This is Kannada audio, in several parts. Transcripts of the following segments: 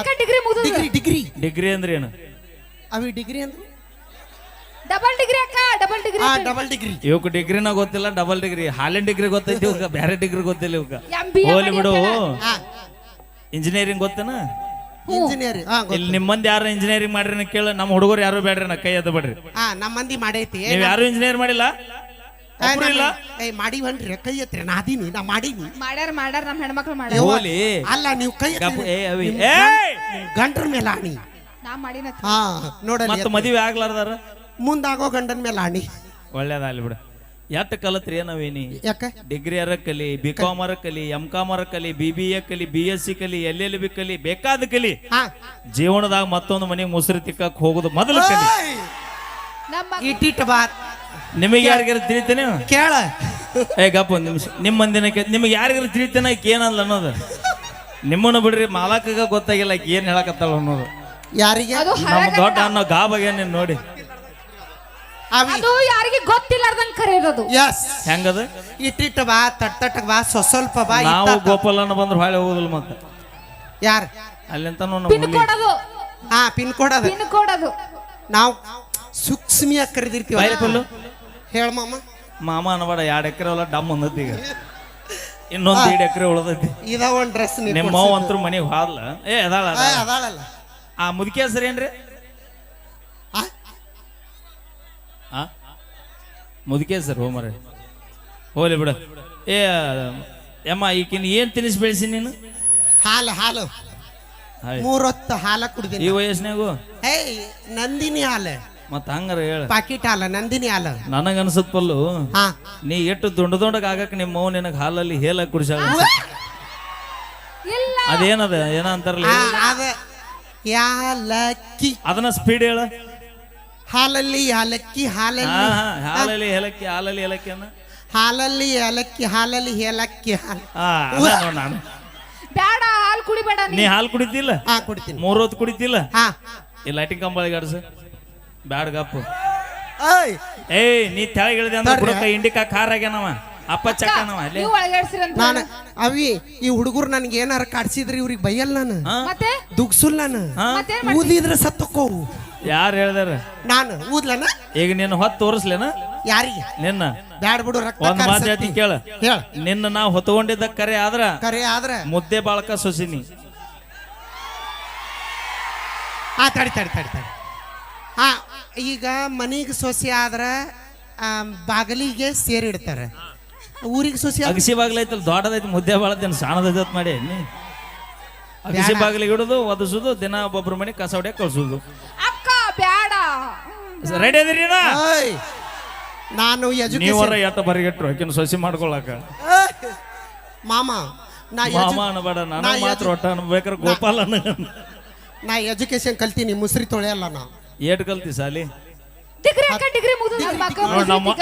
ಅಕ್ಕ ಡಿಗ್ರಿ ಮುಗಿದು ಡಿಗ್ರಿ ಡಿಗ್ರಿ ಡಿಗ್ರಿ ಅಂದ್ರೆ ಏನು? ಅವಿ ಡಿಗ್ರಿ ಅಂದ್ರೆ ಡಬಲ್ ಡಿಗ್ರಿ ಅಕ್ಕ ಡಬಲ್ ಡಿಗ್ರಿ ಡಬಲ್ ಡಿಗ್ರಿ. ಇವಕ್ಕೆ ಡಿಗ್ರಿನ ಗೊತ್ತಿಲ್ಲ, ಡಬಲ್ ಡಿಗ್ರಿ ಹಾಲಿನ ಡಿಗ್ರಿ ಗೊತ್ತೈತಿ ಇವಕ್ಕ, ಬೇರೆ ಡಿಗ್ರಿ ಗೊತ್ತಿಲ್ಲ ಇವಕ್ಕ. MBA ಹೋಲಿ ಬಿಡು. ಹಾ ಇಂಜಿನಿಯರಿಂಗ್ ಗೊತ್ತೇನ? ಇಂಜಿನಿಯರಿಂಗ್. ಇಲ್ಲಿ ನಿಮ್ಮ ಮಂದಿ ಯಾರು ಇಂಜಿನಿಯರಿಂಗ್ ಮಾಡ್ರಿ ಕೇಳ, ನಮ್ಮ ಹುಡುಗರು ಯಾರು ಬೇಡ್ರಿ ನಾ ಕೈ ಎದ್ದು ಬಿಡ್ರಿ. ನಮ್ಮ ಮಂದಿ ಮಾಡೈತಿ. ನೀವ್ ಯಾರು ಇಂಜಿನಿಯರ್ ಮಾಡಿಲ್ಲ? ಇಲ್ಲ ಮಾಡಿವನ್ರಿ ಕೈ ಎತ್ರಿ. ನಾ ಅದೀನಿ, ನಾ ಮಾಡೀನಿ. ಮಾಡ್ಯಾರ ಮಾಡ್ಯಾರ ನಮ್ಮ ಹೆಣ್ಮಕ್ಳು ಮಾಡ್ಯಾರ. ಹೋಲಿ ಅಲ್ಲ ನೀವು ಕೈ ಗಂಡ್ರ ಮೇಲೆ ಆಣಿ. ನಾ ಮಾಡಿನ ಹಾ ನೋಡಲಿ. ಮತ್ತ ಮದುವೆ ಆಗ್ಲಾರ್ದಾರ ಮುಂದಾಗೋ ಗಂಡನ ಮೇಲೆ ಆಣಿ. ಒಳ್ಳೇದಾಗ್ಲಿ ಬಿಡ. ಎಟ್ ಕಲತ್ರಿ ನಾವೇನಿ? ಯಾಕ ಡಿಗ್ರಿ ಅರ ಕಲಿ, BCom ಅರ ಕಲಿ, MCom ಅರ ಕಲಿ, BBA ಕಲಿ, BSc ಕಲಿ, LLB ಕಲಿ, ಬೇಕಾದ ಕಲಿ. ಹಾ ಜೀವನದಾಗ ಮತ್ತೊಂದು ಮನೆಗೆ ಮುಸುರಿ ತಿಕ್ಕಕ್ ಹೋಗುದು ಮೊದಲು ಕಲಿ. ನಮ್ಮ ಇಟ್ಟಿಟ್ ಬಾತ್ ನಿಮಗೆ ಯಾರಿಗಾರ ತಿಳಿತೇನೆ? ಕೇಳ. ಗಪ್ಪ ಒಂದ್ ನಿಮಿಷ. ನಿಮ್ಮ ಮಂದಿನಕ್ಕೆ ನಿಮಗೆ ಯಾರಿಗಾರ ತಿಳಿತೇನೆ ಏನಲ್ಲ ಅನ್ನೋದು? ನಿಮ್ಮನ್ನು ಬಿಡ್ರಿ, ಮಾಲಕಗ ಗೊತ್ತಾಗಿಲ್ಲ ಏನ್ ಹೇಳಕತ್ತಾಳ ಅನ್ನೋದು. ಯಾರಿಗೆ? ಅದು ನಮ್ಮ ದೊಡ್ಡ ಅನ್ನೋ ಗಾಬಾಗ ನೀನ್ ನೋಡಿ. ಅದು ಯಾರಿಗೆ ಗೊತ್ತಿಲ್ಲಾರ್ದಂಗ್ ಕರೆಯೋದು. ಎಸ್ ಹೆಂಗದ? ಇಟ್ಟಿಟ್ ಬಾ, ತಟ್ಟಕ್ ಬಾ, ಸ್ವಲ್ಪ ಬಾ. ನಾವು ಗೋಪಾಲನ ಬಂದ್ರೆ ಹೊಳೆ ಹೋಗುದಿಲ್ಲ ಮತ್ತೆ. ಯಾರ ಅಲ್ಲಿಂತ ಪಿನ್ ಕೊಡೋದು. ಹಾ ಪಿನ್ ಕೋಡ್ ಅದ. ಪಿನ್ ಕೊಡೋದು ನಾವು ಸೂಕ್ಷ್ಮಿಯಾಗಿ ಕರೆದಿರ್ತೀವಿ. ಹೇಳ ಮಾಮ. ಮಾಮ ಅನ್ಬೇಡ, 2 ಎಕರೆ ಹೊಲ ಡಮ್ ಅಂದತಿ. ಈಗ ಇನ್ನೊಂದು 2 ಎಕರೆ ಉಳ್ದೈತಿ. ಇದ ಒಂದ್ ಡ್ರೆಸ್ ನಿಮ್ಮ ಮಾವ ಅಂತೂ ಮನೆಗೆ ಹಾದ್ಲ. ಅದಾಳಲ್ಲ. ಆ ಮುದುಕಿ ಹೆಸರು ಏನ್ರಿ? ಮುದುಕಿ ಹೆಸರು ಹೋಮರ ಹೋಲಿ ಬಿಡ. ಯಮ್ಮ ಈಕಿನ ಏನ್ ತಿನಿಸ್ ಬೆಳೆಸಿ ನೀನು? ಹಾಲು ಹಾಲು 3 ಹೊತ್ತು ಹಾಲ ಕುಡ್ದೀನಿ ಈ ವಯಸ್ಸಿನಾಗು. ಏಯ್ ನಂದಿನಿ ಹಾಲು. ಮತ್ತ ಹಂಗಾರ ಹೇಳ. ಪಾಕಿಟ್ ಹಾಲ, ನಂದಿನಿ ಹಾಲು. ನನಗನ್ಸತ್ ಪಲ್ಲು, ಹಾ ನೀ ಎಷ್ಟು ದೊಡ್ಡದಾಗ ಆಗಕ್ ನಿಮ್ಮ ಮೌ ನಿನಗ ಹಾಲಲ್ಲಿ ಹೇಲ ಕುಡಿಸ. ಇಲ್ಲ ಅದೇನದ ಏನ ಅಂತಾರಲ್ಲ, ಅದ ಯಾಲಕ್ಕಿ. ಅದನ್ನ ಸ್ಪೀಡ್ ಹೇಳ. ಹಾಲಲ್ಲಿ ಯಾಲಕ್ಕಿ, ಹಾಲಲ್ಲಿ ಹಾಲಲ್ಲಿ ಏಲಕ್ಕಿ, ಹಾಲಲ್ಲಿ ಏಲಕ್ಕಿ ಅನ್ನ ಹಾಲಲ್ಲಿ ಯಾಲಕ್ಕಿ, ಹಾಲಲ್ಲಿ ಏಲಕ್ಕಿ ಹಾಲು. ನೋಡ್ ನಾನು. ಬೇಡ ಹಾಲು ಕುಡಿಬೇಡ ನೀ ಹಾಲು ಕುಡಿತಿಲ್ಲ? ಹಾ ಕುಡಿತೀನಿ. 3 ಹೊತ್ತು ಕುಡಿತಿಲ್ಲ? ಹಾ ಈ ಲೈಟಿಂಗ್ ಕಂಬಳಿಗೆ ಆಡ್ಸ ಬ್ಯಾಡ ಗಪ್ಪು. ಏಯ್ ಏಯ್ ನೀ ತೆಳಗ್ ಇಳಿದೆ ಅಂದ್ರೆ ಬುಡಕ ಇಂಡಿಕಾ ಕಾರ್ ಆಗ್ಯಾನವ, ಅಪ್ಪ ಚಕ್ಕನವ ಅಲ್ಲಿ. ನೀವು ಒಳಗೇಡ್ಸಿರಂತ ನಾನು ಅವಿ ಈ ಹುಡುಗರು ನನ್ಗೆ ಏನಾರ ಕಾಡ್ಸಿದ್ರಿ ಇವ್ರಿಗೆ ಬೈಯಲ್ಲ ನಾನು. ಮತ್ತೆ ದುಗ್ಸುಲ್ ನಾನು. ಮತ್ತೇನ್ ಊದಿದ್ರೆ ಸತ್ತಕೋವು. ಯಾರು ಹೇಳ್ದಾರ? ನಾನು ಊದ್ಲನ. ಈಗ ನಿನ್ನ ಹೊತ್ತು ತೋರಿಸ್ಲೇನ? ಯಾರಿಗೆ? ನಿನ್ನ ಬ್ಯಾಡ್ ಬಿಡು. ರಕ್ತ ಒಂದ್ ಮಾತು ಹೇಳ್ತಿ ಕೇಳ. ಹೇಳ. ನಿನ್ನ ನಾವು ಹೊತ್ಕೊಂಡಿದ್ದ ಕರೆ ಆದ್ರ ಕರೆ ಆದ್ರೆ ಮುದ್ದೆ ಬಾಳಕ ಸೊಸಿನಿ. ತಡಿ ತಡಿ ತಡಿ ತಡಿ. ಹಾ ಈಗ ಮನಿಗೆ ಸೊಸೆ ಆದ್ರ ಬಾಗಲಿಗೆ ಸೇರಿಡ್ತಾರೆ. ಊರಿಗೆ ಸೊಸೆ ಅಗಸಿ ಬಾಗ್ಲೈತಲ್ಲ ದೊಡ್ಡದೈತಿ, ಮುದ್ದೆ ಬಾಳದೇನು ಸಾಣದೈತ್ ಮಾಡಿ ನೀ. ಅಗಸಿ ಬಾಗಿಲಿಗೆ ಇಡುದು, ಒದಸುದು, ದಿನ ಒಬ್ಬೊಬ್ರ ಮನೆ ಕಸ ಹೊಡ್ಯಾಕ ಕಳ್ಸುದು. ಅಕ್ಕ ಬೇಡ. ರೆಡಿ ಅದಿರಿ? ನಾನು ನೀವರ ಎಟ್ಟ ಬರಿಗೆಟ್ರು ಆಕಿನ ಸೊಸಿ ಮಾಡ್ಕೊಳಕ. ಮಾಮ ಮಾಮ ಅನ್ಬೇಡ, ನಾನು ಮಾತ್ರ ಒಟ್ಟ ಅನ್ಬೇಕಾರೆ ಗೋಪಾಲ. ನಾ ಎಜುಕೇಶನ್ ಕಲ್ತೀನಿ, ಮುಸ್ರಿ ತೊಳೆಯಲ್ಲ ನಾ. ಏಟ್ ಕಲ್ತಿ ಸಾಲಿ? ಡಿಗ್ರಿ ಅಕ್ಕ ಡಿಗ್ರಿ ಮುಗಿದು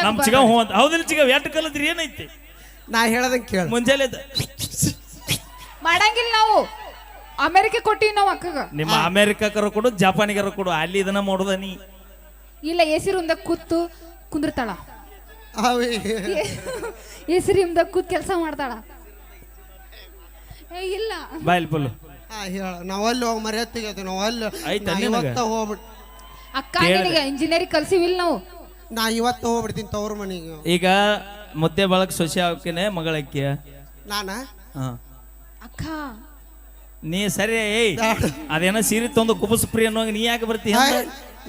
ನಮ್ ಚಿಗ ಹೌದಿಲ್ಲ ಚಿಗ ಎಟ್ ಕಲತ್ರಿ ಏನೈತಿ? ನಾ ಹೇಳದಂಗ ಕೇಳ. ಮುಂಜಾನೆ ಮಾಡಂಗಿಲ್ಲ ನಾವು. ಅಮೆರಿಕ ಕೊಟ್ಟಿವಿ ನಾವು ಅಕ್ಕಗ. ನಿಮ್ಮ ಅಮೆರಿಕಕ್ಕರ ಕೊಡು, ಜಪಾನಿಗರ ಕೊಡು, ಅಲ್ಲಿ ಇದನ್ನ ಮಾಡೋದ ನೀ. ಇಲ್ಲ ಎಸಿ ರೂಮ್ದಾಗ ಕೂತು ಕುಂದಿರ್ತಾಳ. ಎಸಿ ರೂಮ್ದಾಗ ಕೂತ್ ಕೆಲಸ ಮಾಡ್ತಾಳ. ಇಲ್ಲ ಬಾಯ್ಲ್ ಪಲ್ಲು ನಾವಲ್ಲಿ ಹೋಗಿ ಮರ್ಯಾತಿಗೆ ನಾವಲ್ಲಿ ಹೋಗ್ಬಿಟ್ಟು. ಅಕ್ಕ ನಿನಗೆ ಇಂಜಿನಿಯರಿಂಗ್ ಕಲ್ಸಿವಿಲ್ಲ ನಾವು. ನಾ ಇವತ್ತು ಹೋಗ್ಬಿಡ್ತೀನಿ ತವ್ರ ಮನೆಗೆ. ಈಗ ಮುದ್ದೆ ಬಳಕ ಸೊಸೆ ಹಾಕಿನ ಮಗಳಕ್ಕಿ ನಾನ ಅಕ್ಕ ನೀ ಸರಿ. ಏಯ್ ಅದೇನೋ ಸೀರೆ ತೊಂದು ಕುಬಸ್ ಪ್ರಿ ಅನ್ನೋ ನೀ ಯಾಕೆ ಬರ್ತಿ?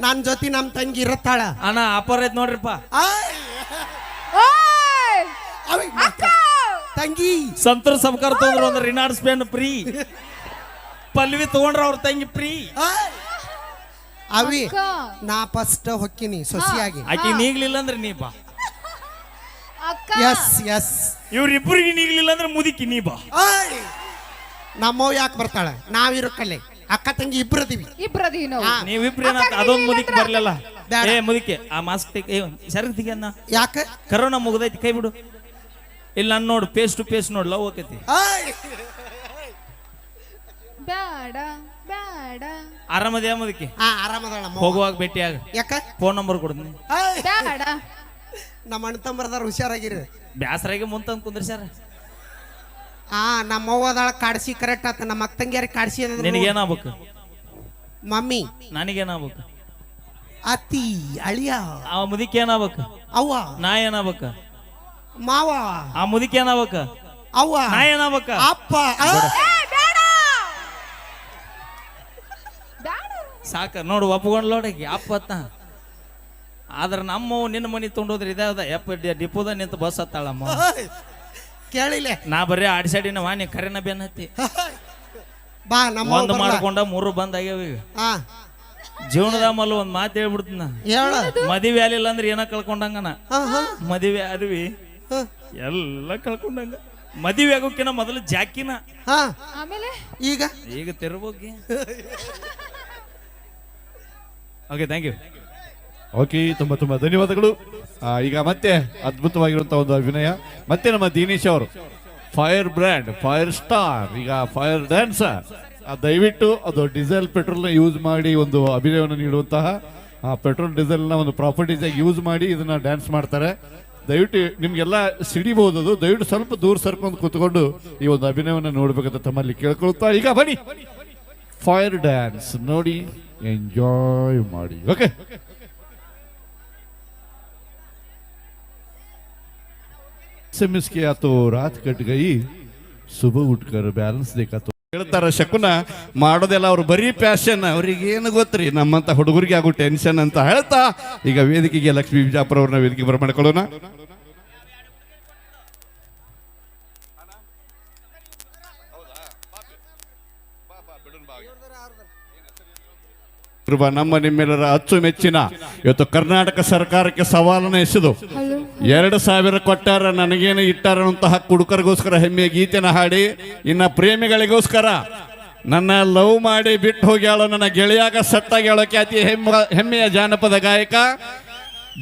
ನನ್ ಜೊತೆ ನಮ್ ತಂಗಿ ಇರತ್ತಾಳ. ಅಣ್ಣ ಅಪರ ಐತ್ ನೋಡ್ರಿಪ್ಪ. ತಂಗಿ ಸಂತರ ಸಬ್ಕಾರ ತೊಂದ್ರ ಒಂದ್ ರಿನಾರ್ಡ್ಸ್ ಪೆನ್ ಫ್ರೀ, ಪಲ್ವಿ ತಗೊಂಡ್ರ ಅವ್ರ ತಂಗಿ ಫ್ರೀ. ಅವಿ ನಾ ಫಸ್ಟ್ ಹೊಕ್ಕಿನಿ ಸೊಸಿಯಾಗಿ. ಆಕಿ ನೀಗ್ಲಿಲ್ಲ ಅಂದ್ರೆ ನೀ ಬಾ. ಎಸ್ ಎಸ್ ಇವ್ರಿಬ್ರಿಗೆ ನೀಗ್ಲಿಲ್ಲ ಅಂದ್ರೆ ಮುದಿಕಿ ನೀ ಬಾ. ನಮ್ಮವ್ ಯಾಕೆ ಬರ್ತಾಳ? ನಾವಿರಕ್ಕಲ್ಲೇ ಅಕ್ಕ ತಂಗಿ ಇಬ್ರದೀವಿ. ಇಬ್ರದೀವಿ ನಾವು. ನೀವಿಬ್ರು ಅದೊಂದು ಮುದಿಕ್ ಬರ್ಲಿಲ್ಲ. ಏ ಮುದಿಕೆ ಆ ಮಾಸ್ಕ್ ಸರಗ್ ತೆಗಿ ಅನ್ನ. ಯಾಕೆ? ಕರೋನಾ ಮುಗ್ದೈತಿ, ಕೈ ಬಿಡು. ಇಲ್ಲ ನಾನು ನೋಡು, ಫೇಸ್ ಟು ಫೇಸ್ ನೋಡ್ ಲವ್ ಆಕೈತಿ. ಬೇಡ ಬೇಡ. ಆರಾಮದೇ ಮುದಿಕೆ? ಆರಾಮದಾಳ. ಹೋಗುವಾಗ ಭೇಟಿಯಾಗ. ಯಾಕ? ಫೋನ್ ನಂಬರ್ ಕೊಡ್ತೀನಿ. ಬೇಡ. ನಮ್ಮ ಅಣ್ಣ ತಮ್ಮರದಾರ ಹುಷಾರಾಗಿರಿ. ಬ್ಯಾಸರಾಗಿ ಮುಂತಂದ್ ಕುಂದ್ರಿ ಸರ್. ನಮ್ಮ ಅವ್ವದಾಳ ಕಾಡ್ಸಿ ಕರೆಕ್ಟ್ ಆತ ನಮ್ಮ ಅಕ್ಕ ತಂಗಿಯಾರಿಗೆ ಕಾಡ್ಸಿ ಅಂದ್ರೆ ನಿನಗೇನಾಗ್ಬೇಕು? ಮಮ್ಮಿ ನನಗೇನಾಗ್ಬೇಕು? ಅತ್ತಿ ಅಳಿಯ ಆ ಮುದಿಕೆ ಏನಾಗ್ಬೇಕು? ಅವ್ವ ನಾ ಏನಾಗ್ಬೇಕ? ಮಾವ ಆ ಮುದಿಕೆ ಏನಾಗ್ಬೇಕ? ಅವ್ವ ನಾ ಏನಾಗ್ಬೇಕ? ಅಪ್ಪ ಸಾಕ ನೋಡು ಒಪ್ಕೊಂಡ್ ನೋಡಕ್ಕೆ ಅಪ್ಪ ಅತ್ತ. ಆದ್ರೆ ನಮ್ಮ ನಿನ್ನ ಮನಿ ತೊಗೊಂಡೋದ್ರೆ ಇದಾದ ಯಪ್ಪ ಡಿಪೋದ ನಿಂತು ಬಸ್ ಹತ್ತಾಳಮ್ಮ. ಕೇಳಿಲ್ಲ ನಾ ಬರೀ ಆಡಿಸಾಡಿನ ವಾಣಿ ಕರೆನ ಬೆನ್ ಹತ್ತಿ ಬಾ ನಮ್ಮ ಒಂದ್ ಮಾಡ್ಕೊಂಡ 3 ಬಂದ್ ಆಗ್ಯಾವ ಈಗ. ಜೀವನದ ಮಲ್ಲ ಒಂದ್ ಮಾತು ಹೇಳ್ಬಿಡ್ತೀನ, ಮದುವೆ ಆಲಿಲ್ಲ ಅಂದ್ರೆ ಏನ ಕಳ್ಕೊಂಡಂಗನ. ಮದುವೆ ಆದ್ವಿ ಎಲ್ಲ ಕಳ್ಕೊಂಡಂಗ. ಮದುವೆ ಆಗೋಕಿನ ಮೊದಲು ಜಾಕಿನ ಆಮೇಲೆ ಈಗ ತೆರಬೋಗಿ. Okay, thank you. ಓಕೆ, ತುಂಬಾ ತುಂಬಾ ಧನ್ಯವಾದಗಳು. ಈಗ ಮತ್ತೆ ಅದ್ಭುತವಾಗಿರುವಂತಹ ಒಂದು ಅಭಿನಯ. ಮತ್ತೆ ನಮ್ಮ ದಿನೇಶ್ ಅವರು ಫೈರ್ ಬ್ರ್ಯಾಂಡ್, ಫೈರ್ ಸ್ಟಾರ್, ಈಗ ಫೈರ್ ಡ್ಯಾನ್ಸರ್. ದಯವಿಟ್ಟು ಅದು ಡೀಸೆಲ್ ಪೆಟ್ರೋಲ್ನ ಯೂಸ್ ಮಾಡಿ ಒಂದು ಅಭಿನಯವನ್ನು ನೀಡುವಂತಹ ಪೆಟ್ರೋಲ್ ಡೀಸೆಲ್ನ ಒಂದು ಪ್ರಾಪರ್ಟೀಸಾಗಿ ಯೂಸ್ ಮಾಡಿ ಇದನ್ನ ಡ್ಯಾನ್ಸ್ ಮಾಡ್ತಾರೆ. ದಯವಿಟ್ಟು ನಿಮ್ಗೆಲ್ಲ ಸಿಡಿಬಹುದು ಅದು. ದಯವಿಟ್ಟು ಸ್ವಲ್ಪ ದೂರ ಸರ್ಕೊಂಡು ಕೂತ್ಕೊಂಡು ಈ ಒಂದು ಅಭಿನಯವನ್ನು ನೋಡ್ಬೇಕಂತ ತಮ್ಮಲ್ಲಿ ಕೇಳ್ಕೊಳ್ತಾ ಈಗ ಬನ್ನಿ ಫೈರ್ ಡ್ಯಾನ್ಸ್ ನೋಡಿ ಎಂಜಾಯ್ ಮಾಡಿ. ಓಕೆ, SMS किया तो रात कट गई सुबह उठकर बैलेंस देखा तो ಹೇಳ್ತಾರ. ಶಕುನ ಮಾಡೋದೆಲ್ಲ ಅವ್ರು ಬರೀ ಪ್ಯಾಷನ್, ಅವ್ರಿಗೆ ಏನು ಗೊತ್ತ್ರಿ ನಮ್ಮಂತ ಹುಡುಗರಿಗೆ ಆಗೋ ಟೆನ್ಷನ್ ಅಂತ ಹೇಳ್ತಾ ಈಗ ವೇದಿಕೆಗೆ ಲಕ್ಷ್ಮೀ ಬಿಜಾಪುರ ಅವ್ರನ್ನ ವೇದಿಕೆ ಬರಮಾಡ್ಕೊಳ್ಳೋಣ. ನಮ್ಮ ನಿಮ್ಮೆಲ್ಲರ ಅಚ್ಚುಮೆಚ್ಚಿನ ಇವತ್ತು ಕರ್ನಾಟಕ ಸರ್ಕಾರಕ್ಕೆ ಸವಾಲನ್ನು ಎಸೆದು 2,000 ಕೊಟ್ಟಾರ, ನನಗೇನು ಇಟ್ಟಾರಂತಹ ಕುಡುಕರಿಗೋಸ್ಕರ ಹೆಮ್ಮೆಯ ಗೀತೆನ ಹಾಡಿ, ಇನ್ನ ಪ್ರೇಮಿಗಳಿಗೋಸ್ಕರ ನನ್ನ ಲವ್ ಮಾಡಿ ಬಿಟ್ಟು ಹೋಗ್ಯಾಳೋ ನನ್ನ ಗೆಳೆಯಾಗ ಸಟ್ಟಾಗ್ಯಾಳೋ ಖ್ಯಾತಿ ಹೆಮ್ಮೆಯ ಜಾನಪದ ಗಾಯಕ,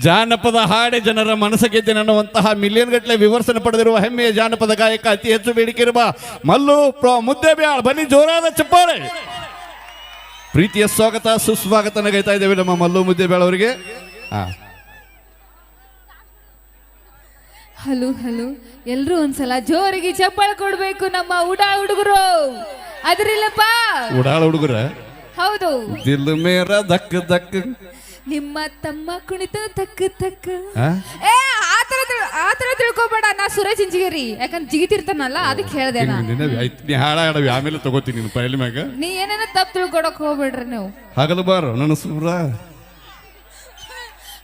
ಜಾನಪದ ಹಾಡಿ ಜನರ ಮನಸ್ಸು ಗೆದ್ದೆ ಅನ್ನುವಂತಹ ಮಿಲಿಯನ್ ಗಟ್ಟಲೆ ವಿವರ್ಸನೆ ಪಡೆದಿರುವ ಹೆಮ್ಮೆಯ ಜಾನಪದ ಗಾಯಕ, ಅತಿ ಹೆಚ್ಚು ಬೇಡಿಕೆ ಇರುವ ಮಲ್ಲು ಮುದ್ದೇಬ್ಯಾಳ್. ಬನ್ನಿ ಜೋರಾದ ಚಪ್ಪಾಳೆ. ಪ್ರೀತಿಯ ಸ್ವಾಗತ ಸುಸ್ವಾಗತ ನಗೈತಾ ಇದ್ದೇವೆ ನಮ್ಮ ಮಲ್ಲು ಮುದ್ದೇಬ್ಯಾಳ್ ಅವರಿಗೆ. ಹಲೋ ಹಲೋ, ಎಲ್ರು ಒಂದ್ಸಲ ಜೋರಿಗೆ ಚಪ್ಪಾಳೆ ಕೊಡ್ಬೇಕು ನಮ್ಮ ಉಡಾ ಹುಡುಗರು. ಅದ್ರಿಲ್ಲಪ್ಪ ಉಡಾಳ ಹುಡುಗರ. ಹೌದು, ದಿಲ್ ಮೇರ ದಕ್ ದಕ್, ನಿಮ್ಮ ತಮ್ಮ ಕುಣಿತ ತಕ್ಕ ತಕ್ಕ. ಆತರ ತಿಳ್ಕೊಬೇಡ, ನಾ ಸುರೇಶ್ ಇಂಜಿಗೇರಿ, ಯಾಕಂದ್ರೆ ಜಿಗಿತಿರ್ತಾನಲ್ಲ ಅದಕ್ಕೆ ಹೇಳ್ದೆ. ನೀ ಹಾಡಾಡವಿ ಆಮೇಲೆ ತಗೋತೀನಿ ನೀನು ಪೈಲ್ ಮ್ಯಾಗ. ನೀ ಏನೇನ ತಪ್ಪು ತಿಳ್ಕೊಡಕ್ ಹೋಗ್ಬೇಡ್ರಿ ನೀವು. ಹಾಗಲು ಬಾರು ನನ್ನ ಸೂರ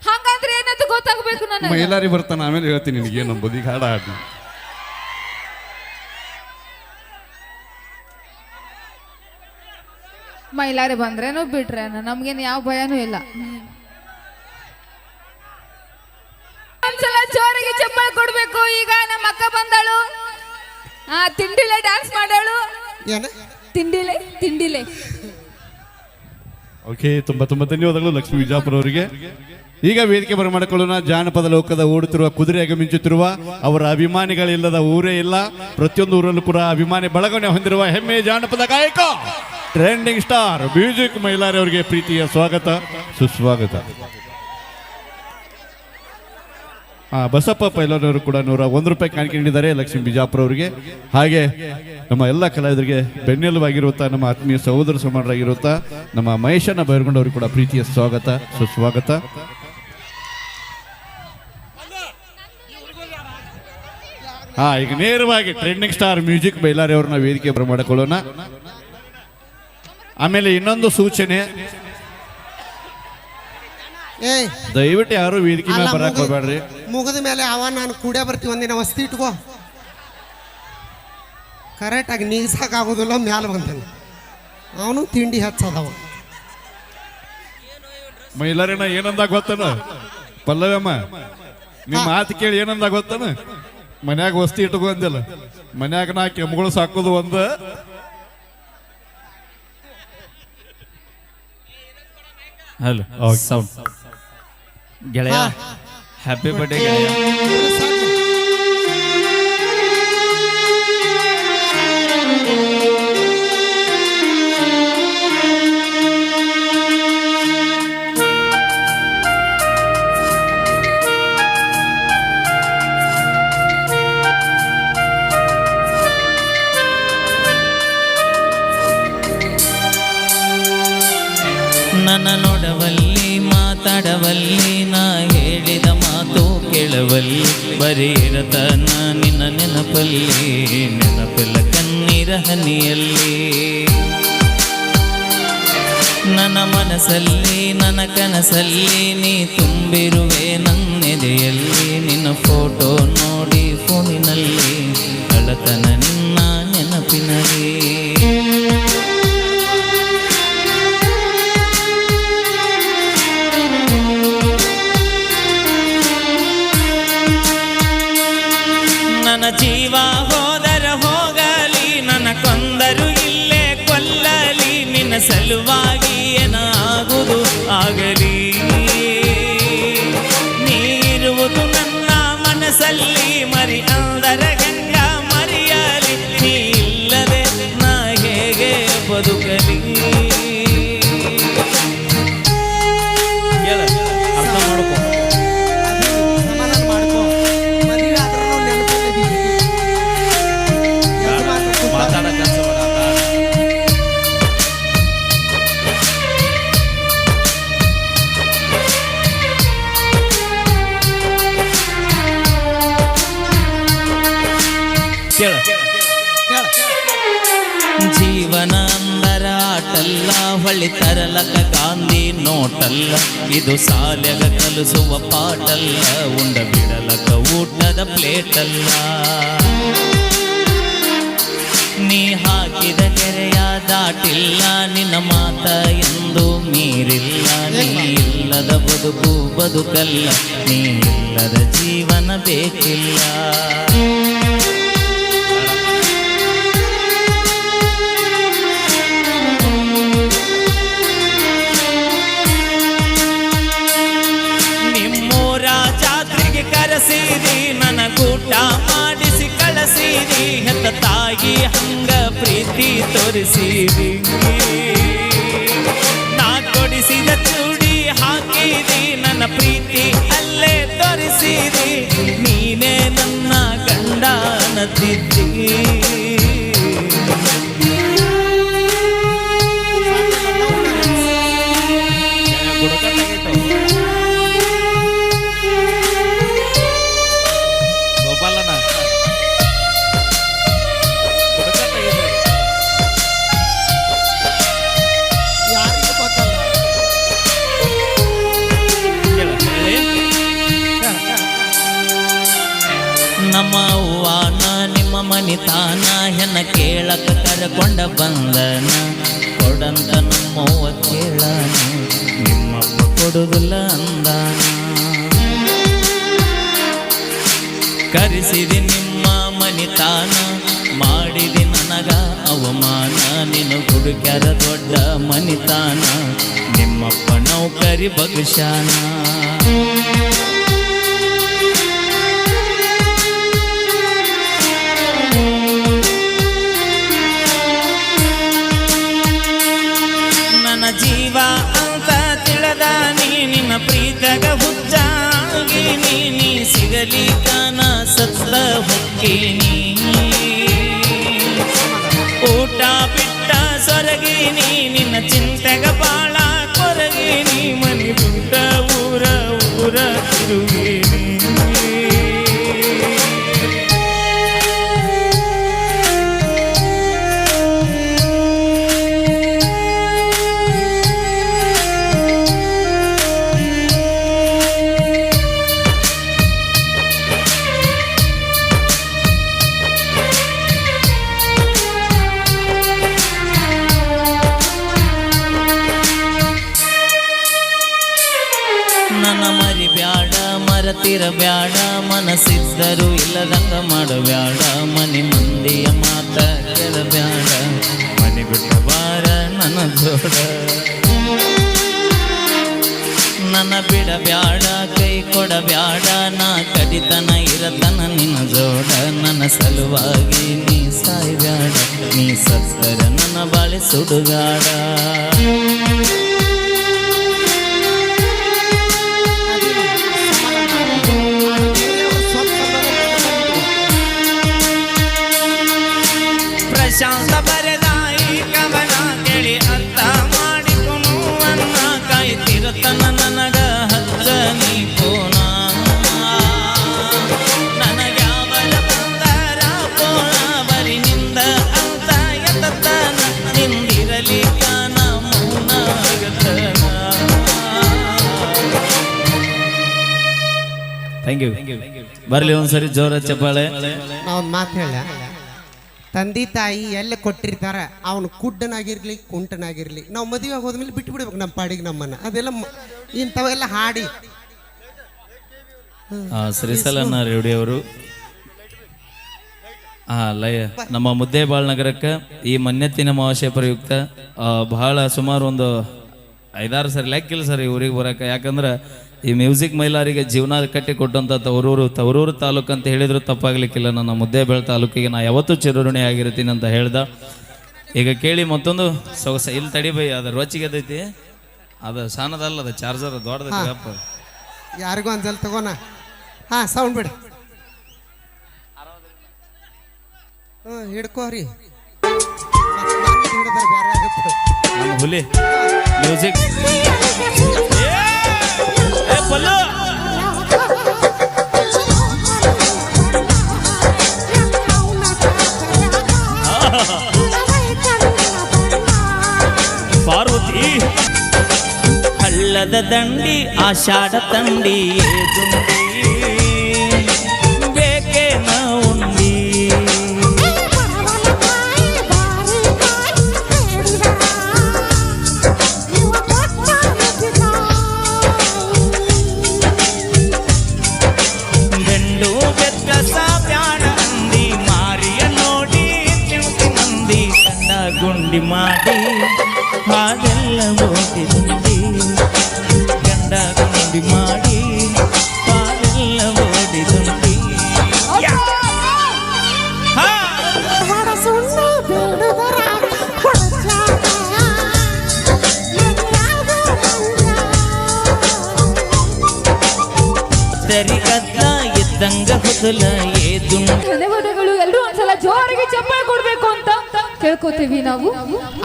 ಹಂಗಂದ್ರೆ ಏನಂತ ಗೊತ್ತಾಗ್ಬೇಕು ನನಗೆ. ಮೈಲಾರಿ ಬರ್ತಾನ ಆಮೇಲೆ ಹೇಳ್ತೀನಿ ನಿನಗೆ ಏನು ನಂಬೋದು. ಈಗ ಹಾಡ ಹಾಡಿ ಮೈಲಾರಿ ಬಂದ್ರೇನೋ ಬಿಟ್ರೇನೋ ನಮ್ಗೇನು ಯಾವ ಭಯನೂ ಇಲ್ಲ. ಒಂದ್ಸಲ ಜೋರಿಗೆ ಚಪ್ಪಾಳೆ ಕೊಡ್ಬೇಕು. ಈಗ ನಮ್ಮ ಅಕ್ಕ ಬಂದಳು, ತಿಂಡಿಲೆ ಡ್ಯಾನ್ಸ್ ಮಾಡಾಳು. ತಿಂಡಿಲೆ ತಿಂಡಿಲೆ. ಓಕೆ, ತುಂಬಾ ತುಂಬಾ ಧನ್ಯವಾದಗಳು ಲಕ್ಷ್ಮೀ ಬಿಜಾಪುರ ಅವರಿಗೆ. ಈಗ ವೇದಿಕೆ ಬರಮಾಡಿಕೊಳ್ಳೋಣ. ಜಾನಪದ ಲೋಕದ ಓಡುತ್ತಿರುವ ಕುದುರೆಯಾಗಿ ಮಿಂಚುತ್ತಿರುವ ಅವರ ಅಭಿಮಾನಿಗಳಿಲ್ಲದ ಊರೇ ಇಲ್ಲ. ಪ್ರತಿಯೊಂದು ಊರಲ್ಲೂ ಕೂಡ ಅಭಿಮಾನಿ ಬಳಗನೆ ಹೊಂದಿರುವ ಹೆಮ್ಮೆಯ ಜಾನಪದ ಗಾಯಕ, ಟ್ರೆಂಡಿಂಗ್ ಸ್ಟಾರ್ ಮ್ಯೂಸಿಕ್ ಮೈಲಾರಿ ಅವರಿಗೆ ಪ್ರೀತಿಯ ಸ್ವಾಗತ ಸುಸ್ವಾಗತ. ಬಸಪ್ಪ ಪೈಲನವರು ಕೂಡ 101 ರೂಪಾಯಿ ಕಾಣಿಕೆ ನೀಡಿದ್ದಾರೆ ಲಕ್ಷ್ಮೀ ಬಿಜಾಪುರ ಅವರಿಗೆ. ಹಾಗೆ ನಮ್ಮ ಎಲ್ಲ ಕಲಾವಿದರಿಗೆ ಬೆನ್ನೆಲುಬಾಗಿರುವಂತಹ ನಮ್ಮ ಆತ್ಮೀಯ ಸಹೋದರ ಸಮಾನರಾಗಿರುವಂತಹ ನಮ್ಮ ಮಹೇಶನ ಬೈರ್ಗೊಂಡವ್ರಿಗೆ ಕೂಡ ಪ್ರೀತಿಯ ಸ್ವಾಗತ ಸುಸ್ವಾಗತ. ಈಗ ನೇರವಾಗಿ ಟ್ರೆಂಡಿಂಗ್ ಸ್ಟಾರ್ ಮ್ಯೂಸಿಕ್ ಬೈಲಾರಿ ಅವ್ರನ್ನ ವೇದಿಕೆ ಬರಮಾಡಿಕೊಳ್ಳೋಣ. ಆಮೇಲೆ ಇನ್ನೊಂದು ಸೂಚನೆ, ದಯವಿಟ್ಟು ಯಾರು ವೇದಿಕೆ ಮೇಲೆ ಬರಕ್ ಹೋಗ್ಬೇಡ್ರಿ. ಮುಗಿದ ಮೇಲೆ ನಾನು ಕೂಡೇ ಬರ್ತೀವಿ, ಒಂದಿನ ವಸ್ತಿ ಇಟ್ಕೋ. ಕರೆಕ್ಟಾಗಿ ನೀಗ್ಸಾಕಾಗೋದಿಲ್ಲ, ಮ್ಯಾಲ ಬಂತಾನೆ ಅವನು ತಿಂಡಿ ಹಚ್ಚದವ. ಮೈಲಾರಿನ ಏನಂದ ಗೊತ್ತನ ಪಲ್ಲವಮ್ಮ, ನಿಮ್ಮ ಮಾತು ಕೇಳಿ ಏನಂದ ಗೊತ್ತನ, ಮನ್ಯಾಗ ವಸ್ತಿ ಇಟ್ಕೋ ಅಂದಿಲ್ಲ, ಮನ್ಯಾಗ ನಾ ಕೆಮ್ಮಗಳು ಸಾಕೋದು ಒಂದ. ಹಲೋ ಸೌಂಡ್ ಗೆಳೆಯ, ಹ್ಯಾಪಿ ಬರ್ಡೇ ಗೆಳೆಯ. ನನ್ನ ನೋಡವಲ್ಲಿ ಮಾತಾಡವಲ್ಲಿ ನಾ ಹೇಳಿದ ಮಾತು ಕೇಳವಲ್ಲಿ ಬರೀ ಇರತನ ನಿನ್ನ ನೆನಪಲ್ಲಿ ನೆನಪಿಲ್ಲ ಕಣ್ಣೀರ ಹನಿಯಲ್ಲಿ ನನ್ನ ಮನಸ್ಸಲ್ಲಿ ನನ್ನ ಕನಸಲ್ಲಿ ನೀ ತುಂಬಿರುವೆ ನನ್ನೆದೆಯಲ್ಲಿ ನಿನ್ನ ಫೋಟೋ ನೋಡಿ ಫೋನಿನಲ್ಲಿ ಕಳ್ಳತನ ನಿನ್ನ ನೆನಪಿನಲ್ಲಿ ನನ್ನ ಜೀವ ಹೋದರ ಹೋಗಲಿ ನನ್ನ ಕೊಂದರು ಇಲ್ಲೇ ಕೊಲ್ಲಲಿ ನಿನ್ನ ಸಲುವಾಗಿ ಏನಾಗುವುದು ಆಗಲಿ ನೀರುವುದು ನನ್ನ ಮನಸ್ಸಲ್ಲಿ ಮರಿ ಅಂದರ ಗಂಗ ಮರಿಯಲಿ ನೀ ಇಲ್ಲದೆ ನಾ ಹೇಗೆ ಬದುಕಲಿ ಅರ್ಥ ಮಾಡ್ಕೊ ಸಮಾಧಾನ ಮಾಡ್ಕೋ ಮದುವೆ ಆದ್ರೂ ನೆನಪಲ್ಲಿದ್ದೀವಿ ಮಾತಾಡಕ್ಕೆ ಜೀವನ ಅಂದರ ಆಟಲ್ಲ ಹೊಳ್ಳಿ ತರಲಕ ಗಾಂಧಿ ನೋಟಲ್ಲ ಇದು ಸಾಲೆಗ ಕಲಿಸುವ ಪಾಟಲ್ಲ ಉಂಡ ಬಿಡಲಕ ಊಟದ ಪ್ಲೇಟಲ್ಲ ನೀ ಹಾಕಿದ ಕೆರೆಯ ದಾಟಿಲ್ಲ ನಿನ್ನ ಮಾತ ಎಂದು ಮೀರಿಲ್ಲ ನೀ ಇಲ್ಲದ ಬದುಕು ಬದುಕಲ್ಲ ನೀ ಇಲ್ಲದ ಜೀವನ ಬೇಕಿಲ್ಲ ಕರೆಸಿರಿ ನನಗೂಟ ಮಾಡಿಸಿ ಕಳಿಸಿರಿ ಹೆತ್ತ ತಾಯಿ ಹಂಗ ಪ್ರೀತಿ ತೋರಿಸಿರಿ ನಾ ಕೊಡಿಸಿದ ಚೂಡಿ ಹಾಕಿರಿ ನನ್ನ ಪ್ರೀತಿ ಅಲ್ಲೇ ತೋರಿಸಿರಿ ನೀನೇ ನನ್ನ ಗಂಡ ಅನ್ನತಿದ್ದಿ ನಮ್ಮ ಅವ್ವಾನ ನಿಮ್ಮ ಮನಿತಾನ ಹೆಣ್ಣ ಕೇಳಕ ಕರ್ಕೊಂಡ ಬಂದನ ಕೊಡಂತ ನಮ್ಮವ್ವ ಕೇಳನ ನಿಮ್ಮಪ್ಪ ಕೊಡುದಿಲ್ಲ ಅಂದಾನ ಕರೆಸಿದಿ ನಿಮ್ಮ ಮನಿತಾನ ಮಾಡಿದಿ ನನಗ ಅವಮಾನ ನಿನ್ನ ಹುಡುಕ್ಯಾರ ದೊಡ್ಡ ಮನಿತಾನ ನಿಮ್ಮಪ್ಪ ನೌಕರಿ ಬಗ್ಶಾನ ಜೀವ ಅಂತ ತಿಳಿದ ನಿನ್ನ ಪ್ರೀತಗ ಹುಚ್ಚಾಗಿ ನೀ ಸಿಗಲಿ ಕಾನ ಸತ್ತ ಹೊಕ್ಕೀನಿ ಊಟ ಬಿಟ್ಟ ಸೊರಗಿನಿ ನಿನ್ನ ಚಿಂತೆಗ ಬಾಳ ಕೊರಗಿನಿ ಮನಿ ಬಿಟ್ಟ ಊರ ಊರ ತಿರುಗಿನಿ ನನ್ನ ಮರಿ ಬ್ಯಾಡ ಮರತಿರಬ್ಯಾಡ ಮನಸ್ಸಿದ್ದರು ಇಲ್ಲದಂಗ ಮಾಡಬ್ಯಾಡ ಮನೆ ಮಂದಿಯ ಮಾತ ಕೇಳಬ್ಯಾಡ ಮನೆ ಬಿಟ್ಟ ಬಾರ ನನ್ನ ಜೋಡ ನನ್ನ ಬಿಡಬ್ಯಾಡ ಕೈ ಕೊಡಬ್ಯಾಡ ನಾ ಕಡಿತನ ಇರತನ ನಿನ್ನ ಜೋಡ ನನ್ನ ಸಲುವಾಗಿ ನೀ ಸಾಯ್ಬ್ಯಾಡ ನೀ ಸತ್ತರ ನನ್ನ ಬಾಳೆ ಸುಡುಗಾಡ ಪ್ರಶಾಂತ ಬರೆದಾಯಿ ಕವನ ಕೇಳಿ ಅರ್ಥ ಮಾಡಿಕೊನು ಅನ್ನ ಥ್ಯಾಂಕ್ ಯು ಬರ್ಲಿ ಒಂದ್ಸರಿ ಜೋರ ಚಪ್ಪಾಳೆ. ನಾ ಒಂದು ಮಾತು ಹೇಳ, ತಂದೆ ತಾಯಿ ಎಲ್ಲಿ ಕೊಟ್ಟಿರ್ತಾರ ಅವನು ಕುಡ್ಡನಾಗಿರ್ಲಿ ಕುಂಟನಾಗಿರ್ಲಿ ನಾವು ಮದುವೆ ಹೋದ್ಮೇಲೆ ಬಿಟ್ಟು ಬಿಡ್ಬೇಕು ನಮ್ಮ ಪಾಡಿಗೆ ನಮ್ಮನ್ನ. ಅದೆಲ್ಲ ಇಂಥವೆಲ್ಲ ಹಾಡಿ ಶ್ರೀಸಲನ ರೇವಡಿ ಅವರು ಲಯ ನಮ್ಮ ಮುದ್ದೇಬಾಳ್ ನಗರಕ್ಕೆ ಈ ಮನ್ಯತ್ತಿನ ಅಮಾವಾಸ್ಯೆ ಪ್ರಯುಕ್ತ ಬಹಳ ಸುಮಾರು ಒಂದು 5-6 ಸರಿ ಲೆಕ್ಕಿಲ್ಲ ಸರ್ ಈ ಊರಿಗೆ ಬರೋಕೆ. ಯಾಕಂದ್ರೆ ಈ ಮ್ಯೂಸಿಕ್ ಮೈಲಾರಿಗೆ ಜೀವನ ಕಟ್ಟಿ ಕೊಟ್ಟಂಥ ತವರೂರು ತಾಲೂಕು ಅಂತ ಹೇಳಿದ್ರು ತಪ್ಪಾಗ್ಲಿಕ್ಕಿಲ್ಲ. ನನ್ನ ಮುದ್ದೇಬೇಳ ತಾಲೂಕಿಗೆ ನಾ ಯಾವತ್ತೂ ಚಿರಋಣಿ ಆಗಿರ್ತೀನಿ ಅಂತ ಹೇಳ್ದ. ಈಗ ಕೇಳಿ ಮತ್ತೊಂದು ಸೊಗಸ ಇಲ್ಲಿ ತಡಿ ಬೈ, ಅದು ರೋಚಿಗೆ ಅದೈತಿ, ಅದು ಸಾನದಲ್ಲ, ಅದು ಚಾರ್ಜರ್ ದೊಡ್ಡದೈತಿ ಅಪ್ಪ. ಯಾರಿಗೂ ಒಂದ್ಸಲ ತಗೋಣ. ಸೌಂಡ್ ಬಿಡಿ. ಹಿಡ್ಕೋರಿ, ಹಿಡಿದ್ರೆ ಬೇರೆ ಆಗುತ್ತೆ. ನಮ್ಮ ಹುಲಿ ಮ್ಯೂಸಿಕ್ ಪಾರ್ವತಿ ಹಳ್ಳದ ದಂಡಿ ಆಷಾಢ ತಂಡಿ ದುಂಡಿ ಬೇಕೇನ ಉಂಡಿ ಗಂಡು ಬೆತ್ತ ಸಾಬ್ಯಾಣ ಅಂದಿ ಮಾರಿಯ ನೋಡಿ ತಿಳ್ತಿ ಮಂದಿ ಕಂಡ ಗುಂಡಿ ಮಾಡಿ ಹಾಗೆಲ್ಲ ಓದಿದಂಡಿ ಗಂಡ ಗುಂಡಿ ಮಾಡಿ ಹಾಗೆಲ್ಲ ಓದಿದಂಡಿ ಸರಿಗದ್ದ ಇದ್ದಂಗ ಹುದಲ ಏದುಂಡಿ. ಧನ್ಯವಾದಗಳು. ಎಲ್ಲರೂ ಒಂದ್ಸಲ ಜೋರಾಗಿ ಚಪ್ಪಾಳೆ ಕೊಡ್ಬೇಕು ಅಂತ ಕೇಳ್ಕೊತೀವಿ ನಾವು.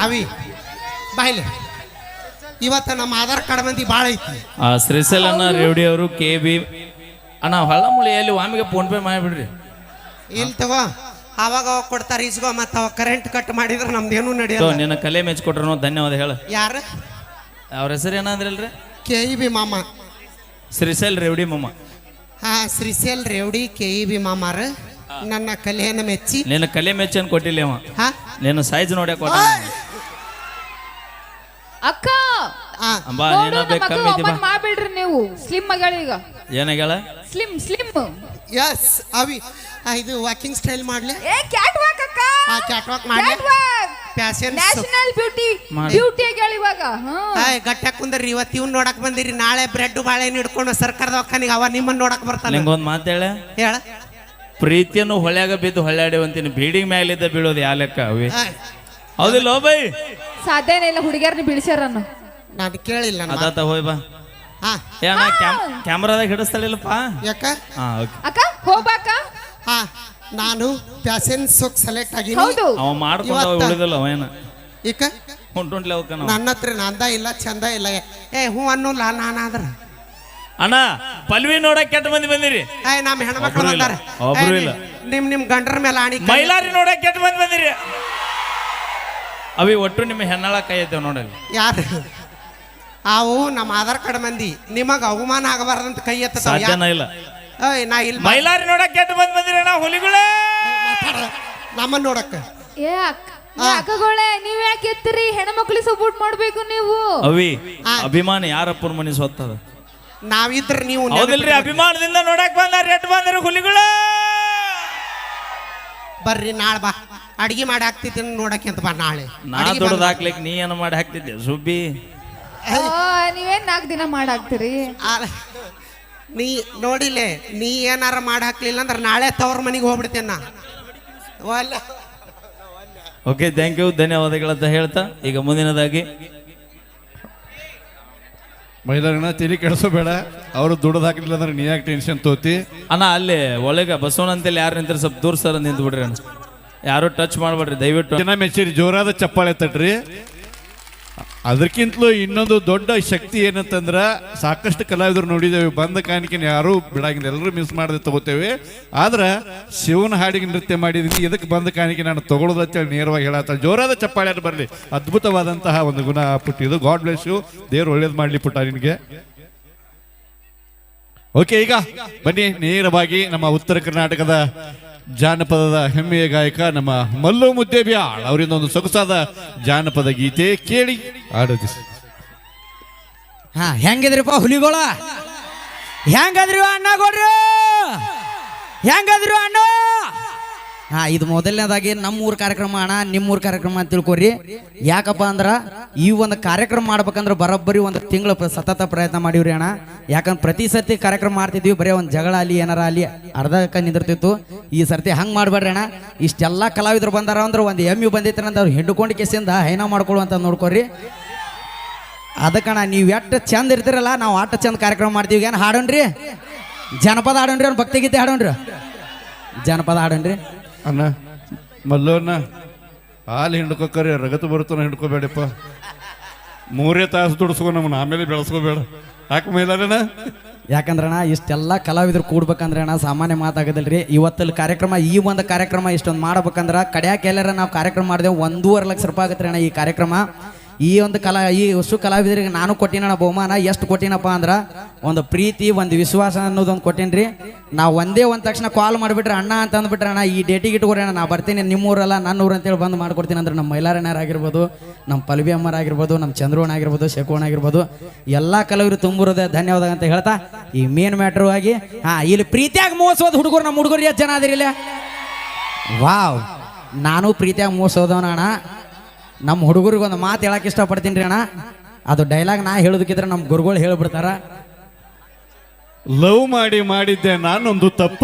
ಅವಿ ಬಾಯ್ಲೆ, ಇವತ್ತ ನಮ್ಮ ಆಧಾರ್ ಕಾರ್ಡ್ ಮಂದಿ ಭಾಳ ಐತಿ. ಶ್ರೀಸಲನ ರೇವಡಿ ಅವರು KB ಅಣ್ಣ ಹೊಳ್ಳಮುಳಿಯಲ್ಲಿ ವಾಮಿಗೆ ಫೋನ್ ಪೇ ಮಾಡಿಬಿಡ್ರಿ. ಇಲ್ಲಿ ತಗೋ, ಅವಾಗ ಅವಾಗ ಕೊಡ್ತಾರೆ ಇಸ್ಗೋ, ಮತ್ತು ಅವಾಗ ಕರೆಂಟ್ ಕಟ್ ಮಾಡಿದ್ರೆ ನಮ್ದೇನು ನಡೆಯಲ್ಲ. ನಿನ್ನ ಕಲೆ ಮೆಚ್ಕೊಟ್ರು ಧನ್ಯವಾದ ಹೇಳ. ಯಾರು? ಅವ್ರ ಹೆಸರು ಏನಂದ್ರಲ್ರಿ? KEB ಮಾಮ. ಶ್ರೀಸಲ್ ರೇವಡಿ ಮಾಮ. ಶ್ರೀಸೇಲ್ ರೇವಡಿ KEB ಮಾಮಾರ ನನ್ನ ಕಲೆಯನ್ನು ಮೆಚ್ಚಿ ನಿನ್ನ ಕಲೆ ಮೆಚ್ಚನ್ ಕೊಟ್ಟಿಲ್ಲ ಅವ, ಹಾ ನಿನ್ನ ಸೈಜ್ ನೋಡ್ಯಾಕ ಕೊಟ್ಟ. ಅಕ್ಕ ಅಂಬಾ ನೋಡು, ನೀನ ನಮ್ಮ ಬೇಕು ಅಕ್ಕ ಕಮ್ಮಿ ಐತಿ ಬಾ. open ಮಾಡ್ಬಿಡ್ರಿ ನೀವು. ಸ್ಲಿಮ್ ಆಗ್ಯಾಳ ಈಗ. ಏನಾಗ್ಯಾಳ? ಸ್ಲಿಮ್ ಎಸ್ ಅವಿ. ಇದು ವಾಕಿಂಗ್ ಸ್ಟೈಲ್ ಮಾಡ್ಲಿ, ಏ ಕ್ಯಾಟ್ ವಾಕ್ ಅಕ್ಕ. ಕ್ಯಾಟ್ ವಾಕ್ ಮಾಡ್ಲಿ, cat walk fashion national beauty ಆಗ್ಯಾಳ ಇವಾಗ. ಗಟ್ಟ ಕುಂದ್ರಿ. ಇವತ್ತು ಇವ್ನ ನೋಡಕ್ ಬಂದಿರಿ, ನಾಳೆ ಬ್ರೆಡ್ ಬಾಳೆಹಣ್ಣು ಹಿಡ್ಕೊಂಡು ಸರ್ಕಾರದ ಒಕ್ಕನಿಗೆ ಅವ ನಿಮ್ಮನ್ನ ನೋಡಕ್ ಬರ್ತಾನೆ. ನಿಂಗೊಂದು ಮಾತು ಹೇಳ. ಪ್ರೀತಿಯನ್ನು ಹೊಳ್ಯಾಗ ಬಿದ್ದು ಹೊಳ್ಯಾಡಿವಂತೀನಿ, ಬೀಡಿಂಗ್ ಮ್ಯಾಲಿದ್ದ ಬೀಳೋದು ಯಾ ಲೆಕ್ಕ ಅವಿ? ಹೌದಿಲ್ಲ ಬೈ? ಸಾಧ್ಯನೇ ಇಲ್ಲ, ಹುಡುಗಿಯರ್ನ ಬಿಡಿಸ್ಯಾರನ್ನ. ನಾನು ಕೇಳಿಲ್ಲ. ಅದಾತ ಹೋಯ್ ಬಾ. ಏನ ಕ್ಯಾಮ್ರಾದಾಗ ಹಿಡಿಸ್ತಾಳಿಲ್ಲಪ್ಪ ಯಾಕ? ಅಕ್ಕ ಹೋಗ್ಬಾಕ. ನಾನು ಪ್ಯಾಷನ್ ಸೋಕ್ ಸೆಲೆಕ್ಟ್ ಆಗಿನಿ. ಹೌದು, ಅವ ಮಾಡ್ಕೊಂಡ ಉಳಿದಲ್ಲ ಅವ ಏನ ಈಕ ಹೊಂಟೊಂಟ್ಲೆ ಅವಕ್ಕ ನನ್ನ ಹತ್ರ ನಂದ ಇಲ್ಲ, ಚಂದ ಇಲ್ಲ. ಹ್ಞೂ ಅನ್ನೋಲ್ಲ ನಾನಾದ್ರ. ಅಣ್ಣ ಪಲ್ವಿ ನೋಡಕ್ ಕೆಟ್ಟ ಮಂದಿ ಬಂದಿರಿ. ನಮ್ಮ ಹೆಣ್ಮಕ್ಳು ಬಂದಾರ. ಒಬ್ರು ಇಲ್ಲ. ನಿಮ್ ಗಂಡರ ಮೇಲೆ ಆಣಿ. ಮೈಲಾರಿ ನೋಡಕ್ ಕೆಟ್ಟ ಮಂದಿ ಬಂದಿರಿ. ಅವಿ ಒಟ್ಟು ನಿಮ್ಮ ಹೆಣ್ಣಾಳ ಕೈ ಐತೇವ್ ನೋಡಲ್ಲಿ. ಯಾರು? ಅವು ನಮ್ಮ ಆಧಾರ್ ಕಾರ್ಡ್ ಮಂದಿ. ನಿಮಗ ಅವಮಾನ ಆಗಬಾರ್ದಂತ ಕೈ ಎತ್ತ. ಸಾಧ್ಯನ ಇಲ್ಲ. ನಾ ಇಲ್ಲಿ ಮೈಲಾರಿ ನೋಡಕ್ ಕೆಟ್ಟ ಮಂದಿ ಬಂದಿರಿ ಅಣ್ಣ, ಹುಲಿಗಳೇ. ನಮ್ಮನ್ನ ನೋಡಕ್ಕ. ಅಕ್ಕಗಳೇ, ನೀವ್ ಯಾಕೆ ಎತ್ತಿರಿ? ಹೆಣ್ಮಕ್ಳಿಗೆ ಸಪೋರ್ಟ್ ಮಾಡ್ಬೇಕು ನೀವು. ಅವಿ ಅಭಿಮಾನ ಯಾರಪ್ಪನ ಮನೆ ಸ್ವತ್ತದ. ನಾವಿದ್ರ ನೀವು ಹೌದಿಲ್ರಿ? ಅಭಿಮಾನದಿಂದ ನೋಡಕ್ ಬಂದಾರ, ಎಟ್ ಬಂದಿರಿ ಹುಲಿಗಳ. ಬರ್ರಿ ನಾಳೆ ಬಾ, ಅಡಿಗೆ ಮಾಡಿ ಹಾಕ್ತಿದ್ದೀನಿ ನೋಡಕ್ಕೆ ಅಂತ ಬಾ ನಾಳೆ. ನಾ ದುಡ್ದು ಹಾಕ್ಲಿಕ್ಕೆ ನೀ ಏನು ಮಾಡಿ ಹಾಕ್ತಿದ್ದೆ ಸುಬ್ಬಿ? ನೀವೇನ್ 4 ದಿನ ಮಾಡಾಕ್ತಿರಿ? ನೀ ನೋಡಿಲೆ, ನೀ ಏನಾರ ಮಾಡಿ ಹಾಕ್ಲಿಲ್ಲ ಅಂದ್ರೆ ನಾಳೆ ತವ್ರ ಮನೆಗೆ ಹೋಗ್ಬಿಡ್ತೇನೆ ನಾ. ಓಕೆ, ಥ್ಯಾಂಕ್ ಯು, ಧನ್ಯವಾದಗಳಂತ ಹೇಳ್ತಾ ಈಗ ಮುಂದಿನದಾಗಿ ಮಹಿಳೆಯರನ್ನ ತಿಳಿ ಕೆಡಿಸೋಬೇಡ. ಅವರು ದುಡ್ದು ಹಾಕಲಿಲ್ಲ ಅಂದ್ರೆ ನೀ ಯಾಕೆ ಟೆನ್ಷನ್ ತೋತಿ? ಅಣ್ಣ ಅಲ್ಲಿ ಒಳಗೆ ಬಸವಣ್ಣ ಅಂತೇಳಿ ಯಾರು ನಿಂತಾರೆ ಸ್ವಲ್ಪ ದೂರ ಸರ್ ನಿಂತು ಬಿಡ್ರಿ ಅಣ್ಣ, ಯಾರು ಟಚ್ ಮಾಡ್ಬೇಡ್ರಿ ದಯವಿಟ್ಟು. ಜನ ಮೆಚ್ಚೇರಿ, ಜೋರಾದ ಚಪ್ಪಾಳೆ ತಟ್ರಿ. ಅದಕ್ಕಿಂತಲೂ ಇನ್ನೊಂದು ದೊಡ್ಡ ಶಕ್ತಿ ಏನಂತಂದ್ರ, ಸಾಕಷ್ಟು ಕಲಾವಿದರು ನೋಡಿದ್ದೇವೆ, ಬಂದ ಕಾಣಿಕೆನ ಯಾರು ಬಿಡಾಗಿಲ್ಲ, ಎಲ್ಲರೂ ಮಿಸ್ ಮಾಡದೆ ತಗೋತೇವೆ. ಆದ್ರೆ ಶಿವನ ಹಾಡಿಗೆ ನೃತ್ಯ ಮಾಡಿದೀನಿ, ಇದಕ್ಕೆ ಬಂದ ಕಾಣಿಕೆ ನಾನು ತಗೊಳ್ಳೋದು ಅಂತೇಳಿ ನೇರವಾಗಿ ಹೇಳತ್ತ. ಜೋರಾದ ಚಪ್ಪಾಳೆ ಬರಲಿ. ಅದ್ಭುತವಾದಂತಹ ಒಂದು ಗುಣ ಪುಟ್ಟಿದು. God bless you. ದೇವ್ರು ಒಳ್ಳೇದು ಮಾಡ್ಲಿ ಪುಟ್ಟ ನಿನಗೆ. ಓಕೆ, ಈಗ ಬನ್ನಿ ನೇರವಾಗಿ ನಮ್ಮ ಉತ್ತರ ಕರ್ನಾಟಕದ ಜಾನಪದದ ಹೆಮ್ಮೆಯ ಗಾಯಕ ನಮ್ಮ ಮಲ್ಲು ಮುದ್ದೇಬಿಯಾಳ್ ಅವರಿಂದ ಒಂದು ಸೊಗಸಾದ ಜಾನಪದ ಗೀತೆ ಕೇಳಿ ಆಡೋದಿಸಿ. ಹೆಂಗಿದ್ರಿಪ್ಪ ಹುಲಿಗೋಳ? ಹೆಂಗದ್ರಿ ಅಣ್ಣಗೋಡ್ರಿ? ಹೆಂಗದ್ರು ಅಣ್ಣ? ಇದು ಮೊದಲನೇದಾಗಿ ನಮ್ಮೂರ್ ಕಾರ್ಯಕ್ರಮ ಅಣ್ಣ, ನಿಮ್ಮೂರ್ ಕಾರ್ಯಕ್ರಮ ಅಂತ ತಿಳ್ಕೊರಿ. ಯಾಕಪ್ಪ ಅಂದ್ರ ಈ ಒಂದು ಕಾರ್ಯಕ್ರಮ ಮಾಡ್ಬೇಕಂದ್ರೆ ಬರೋಬ್ಬರಿ ಒಂದು ತಿಂಗಳು ಸತತ ಪ್ರಯತ್ನ ಮಾಡಿವ್ರಿ ಅಣ್ಣ. ಯಾಕಂದ್ರೆ ಪ್ರತಿ ಸರ್ತಿ ಕಾರ್ಯಕ್ರಮ ಮಾಡ್ತಿದ್ವಿ, ಬರೀ ಒಂದು ಜಗಳ ಅಲ್ಲಿ ಏನಾರ ಅಲ್ಲಿ ಅರ್ಧಕ್ಕ ನಿಂದಿರ್ತಿತ್ತು. ಈ ಸರ್ತಿ ಹಂಗೆ ಮಾಡ್ಬೇಡ್ರಿ ಅಣ್ಣ. ಇಷ್ಟೆಲ್ಲ ಕಲಾವಿದ್ರು ಬಂದಾರ ಅಂದ್ರೆ ಒಂದು ಎಮ್ಮಿ ಬಂದೈತೆ ಅಂತ ಅವ್ರು ಹಿಂಡ್ಕೊಂಡು ಕೆಸಿಂದ ಹೈನ ಮಾಡ್ಕೊಳ್ಳುವಂತ ನೋಡ್ಕೊರಿ. ಅದಕ್ಕಣ್ಣ ನೀವು ಎಷ್ಟು ಚಂದ ಇರ್ತಿರಲ್ಲ, ನಾವು ಅಷ್ಟು ಚಂದ ಕಾರ್ಯಕ್ರಮ ಮಾಡ್ತೀವಿ. ಏನು ಹಾಡೋಣ್ರಿ? ಜನಪದ ಹಾಡೋಣ್ರಿ, ಅವ್ನು ಭಕ್ತಿಗೀತೆ ಹಾಡೋಣ್ರಿ, ಜನಪದ ಹಾಡೋಣ್ರಿ. ಅಣ್ಣ ಮಲ್ಲೋನ್ನ ಹಾಲು ಹಿಂಡ್ಕೊಕರಿ ರಗತು ಬರುತ್ತಾನ ಹಿಂಡ್ಕೋಬೇಡಪ್ಪ. 3 ತಾಸು ದುಡಿಸ್ಕೊ ನಮ್ಮನ್ನ, ಆಮೇಲೆ ಬೆಳೆಸ್ಕೋಬೇಡ. ಯಾಕೆ ಮೇಲಣ್ಣ? ಯಾಕಂದ್ರಣ್ಣ ಇಷ್ಟೆಲ್ಲ ಕಲಾವಿದ್ರು ಕೂಡ್ಬೇಕಂದ್ರೆ ಅಣ್ಣ ಸಾಮಾನ್ಯ ಮಾತಾಗೋದಿಲ್ರಿ. ಇವತ್ತಲ್ಲಿ ಕಾರ್ಯಕ್ರಮ, ಈ ಒಂದು ಕಾರ್ಯಕ್ರಮ ಇಷ್ಟೊಂದು ಮಾಡ್ಬೇಕಂದ್ರೆ ಕಡ್ಯಾಕ ಎಲ್ಲರ ನಾವು ಕಾರ್ಯಕ್ರಮ ಮಾಡಿದೆವು 1.5 ಲಕ್ಷ ರೂಪಾಯಿ ಆಗತ್ತೆ ಅಣ್ಣ ಈ ಕಾರ್ಯಕ್ರಮ. ಈ ಒಂದು ಈ ಅಷ್ಟು ಕಲಾವಿದರಿಗೆ ನಾನು ಕೊಟ್ಟಿನಣ್ಣ ಬಹುಮಾನ. ಎಷ್ಟು ಕೊಟ್ಟಿನಪ್ಪ ಅಂದ್ರೆ ಒಂದು ಪ್ರೀತಿ, ಒಂದು ವಿಶ್ವಾಸ ಅನ್ನೋದೊಂದು ಕೊಟ್ಟೇನ್ರಿ. ನಾವು ಒಂದೇ ಒಂದು ತಕ್ಷಣ ಕಾಲ್ ಮಾಡಿಬಿಟ್ರೆ ಅಣ್ಣ ಅಂತ ಅಂದ್ಬಿಟ್ರೆ ಅಣ್ಣ ಈ ಡೇಟಿಗೆ ಇಟ್ಕೊಡಿ ಅಣ್ಣ, ನಾ ಬರ್ತೀನಿ, ನಿಮ್ಮೂರಲ್ಲ ನನ್ನ ಊರು ಅಂತೇಳಿ ಬಂದು ಮಾಡ್ಕೊಡ್ತೀನಿ ಅಂದ್ರೆ ನಮ್ಮ ಮೈಲಾರಣ್ಣರಾಗಿರ್ಬೋದು, ನಮ್ಮ ಪಲ್ವಿ ಅಮ್ಮರಾಗಿರ್ಬೋದು, ನಮ್ಮ ಚಂದ್ರೋಣ ಆಗಿರ್ಬೋದು, ಶಕೋಣ ಆಗಿರ್ಬೋದು, ಎಲ್ಲ ಕಲಾವಿದರು ತುಂಬಿರೋದೇ ಧನ್ಯವಾದ ಅಂತ ಹೇಳ್ತಾ ಈ ಮೇನ್ ಮ್ಯಾಟ್ರು ಆಗಿ ಇಲ್ಲಿ ಪ್ರೀತಿಯಾಗಿ ಮೋಸೋದು ಹುಡುಗರು, ನಮ್ಮ ಹುಡುಗರು ಎಷ್ಟು ಜನ ಅದಿರಿಲ್ಲ? ವಾವ್, ನಾನು ಪ್ರೀತಿಯಾಗಿ ಮೋಸೋದವನ ಅಣ್ಣ. ನಮ್ಮ ಹುಡುಗರಿಗೆ ಒಂದು ಮಾತು ಹೇಳಕ್ಕೆ ಇಷ್ಟಪಡ್ತೀನಿ ರೀ ಅಣ್ಣ. ಅದು ಡೈಲಾಗ್ ನಾ ಹೇಳೋದಕ್ಕಿದ್ರೆ ನಮ್ಮ ಗುರುಗಳು ಹೇಳ್ಬಿಡ್ತಾರ. ಲವ್ ಮಾಡಿದ್ದೆ ನಾನೊಂದು ತಪ್ಪ,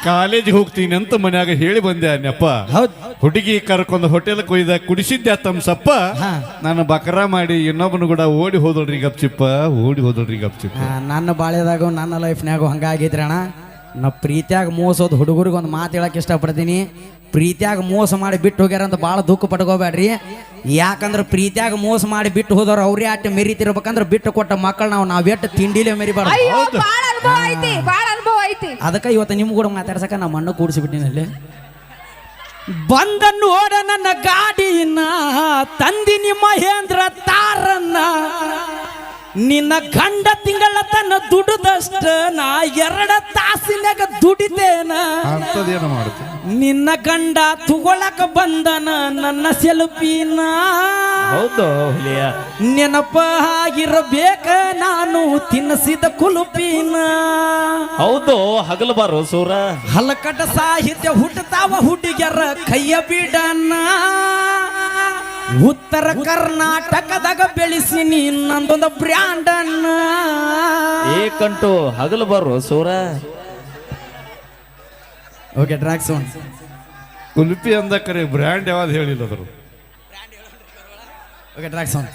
ಕಾಲೇಜಿಗೆ ಹೋಗ್ತೀನಿ ಅಂತ ಮನ್ಯಾಗ ಹೇಳಿ ಬಂದೆ ನೆಪ್ಪ. ಹುಡುಗಿ ಕರ್ಕೊಂಡು ಹೋಟೆಲ್ ಕೊಯ್ದ ಕುಡಿಸಿದ್ದೆ ತಮ್ಸಪ್ಪ. ನಾನು ಬಕರ ಮಾಡಿ ಇನ್ನೊಬ್ಬನು ಕೂಡ ಓಡಿ ಹೋದಳ್ರಿ ಗಪ್ಚಿಪ್ಪ, ಓಡಿ ಹೋದಳ್ರಿ ಗಪ್ಚಿಪ್ಪ. ನನ್ನ ಬಾಳ್ಯದಾಗೂ ನನ್ನ ಲೈಫ್ನಾಗೂ ಹಂಗಾಗೈತ್ರಿ ಅಣ್ಣ. ನಾ ಪ್ರೀತಿಯಾಗ ಮೋಸೋದು ಹುಡುಗರಿಗೆ ಒಂದು ಮಾತು ಹೇಳಕ್ಕೆ ಇಷ್ಟಪಡ್ತೀನಿ. ಪ್ರೀತಿಯಾಗ ಮೋಸ ಮಾಡಿ ಬಿಟ್ಟು ಹೋಗ್ಯಾರ ಅಂತ ಭಾಳ ದುಃಖ ಪಡ್ಕೋಬೇಡ್ರಿ. ಯಾಕಂದ್ರೆ ಪ್ರೀತಿಯಾಗ ಮೋಸ ಮಾಡಿ ಬಿಟ್ಟು ಹೋದವ್ರು ಅವ್ರೇ ಅಟ್ಟು ಮೆರಿತಿರ್ಬೇಕಂದ್ರೆ ಬಿಟ್ಟು ಕೊಟ್ಟ ಮಕ್ಕಳು ನಾವೆಟ್ಟು ತಿಂಡಿಲೇ ಮೆರಿಬಾರ್ದು. ಅದಕ್ಕೆ ಇವತ್ತು ನಿಮ್ಗೆ ಕೂಡ ಮಾತಾಡ್ಸಕ ನಮ್ಮ ಮಣ್ಣು ಕೂಡಿಸಿಬಿಟ್ಟಿನಲ್ಲಿ. ಬಂದ ನೋಡ ನನ್ನ ಗಾಡಿನ ತಂದಿನಿ ಮಹೇಂದ್ರ ತಾರನ್ನ, ನಿನ್ನ ಗಂಡ ತಿಂಗಳ ತನ್ನ ದುಡಿದಷ್ಟ ನಾ 2 ತಾಸಿನಾಗ ದುಡಿತೇನ. ನಿನ್ನ ಗಂಡ ತಗೊಳಕ ಬಂದನ ನನ್ನ ಸೆಲ್ಫಿನ, ನೆನಪ ಆಗಿರಬೇಕ ನಾನು ತಿನ್ನಸಿದ ಕುಲುಪಿನ. ಹೌದು, ಹಗಲಬಾರು ಸೂರ. ಹಲಕಟ ಸಾಹಿತ್ಯ ಹುಟ್ಟತಾವ ಹುಡುಗ್ಯರ ಕೈಯ ಬಿಡನ. ಉತ್ತರ ಕರ್ನಾಟಕದಾಗ ಬೆಳೆಸಿನಿ ನಂದೊಂದು ಬ್ರ್ಯಾಂಡ್ ಅನ್ನ. ಏಕಂಟು ಹಗಲಬಾರು ಸೂರ. Okay, track sound. ಕುಲ್ಪಿ ಅಂದ ಕರೆ ಬ್ರ್ಯಾಂಡ್ ಯಾವ್ದು ಹೇಳಿಲ್ಲ ಅದ್ರು. Okay, track sound.